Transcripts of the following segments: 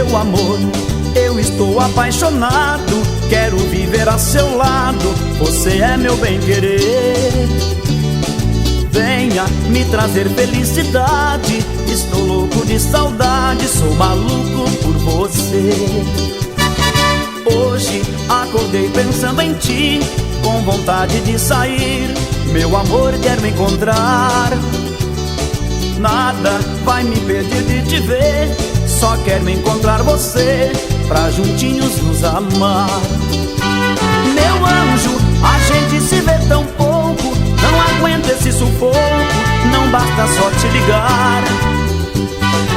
Meu amor, eu estou apaixonado, quero viver a seu lado, você é meu bem-querer. Venha me trazer felicidade, estou louco de saudade, sou maluco por você. Hoje acordei pensando em ti, com vontade de sair, meu amor, quero encontrar. Nada vai me impedir de te ver, só quero encontrar você, pra juntinhos nos amar. Meu anjo, a gente se vê tão pouco, não aguento esse sufoco, não basta só te ligar.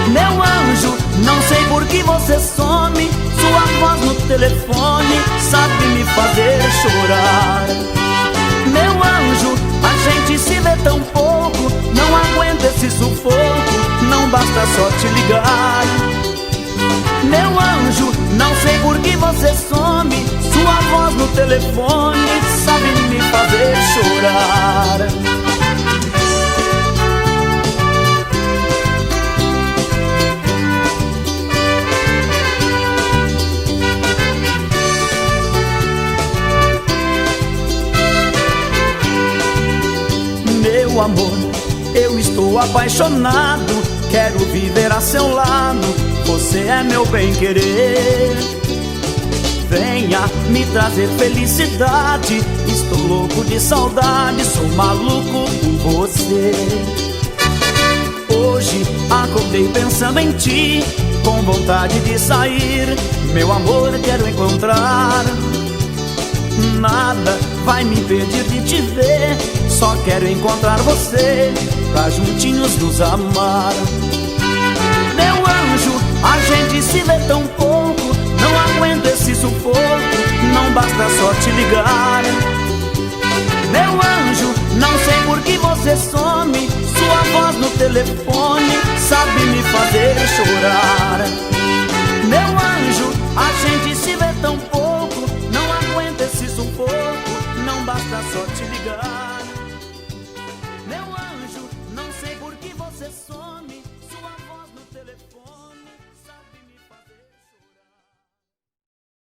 Meu anjo, não sei por que você some, sua voz no telefone sabe me fazer chorar. Meu anjo, a gente se vê tão pouco, não aguento esse sufoco, não basta só te ligar. Meu anjo, não sei por que você some, sua voz no telefone sabe me fazer chorar. Meu amor, eu estou apaixonado, quero viver a seu lado, você é meu bem-querer. Venha me trazer felicidade, estou louco de saudade, sou maluco por você. Hoje acordei pensando em ti, com vontade de sair, meu amor, quero encontrar. Nada vai me impedir de te ver, só quero encontrar você, pra juntinhos nos amar. Meu anjo, a gente se vê tão pouco, não aguento esse sufoco, não basta só te ligar. Meu anjo, não sei por que você some, sua voz no telefone sabe me fazer chorar.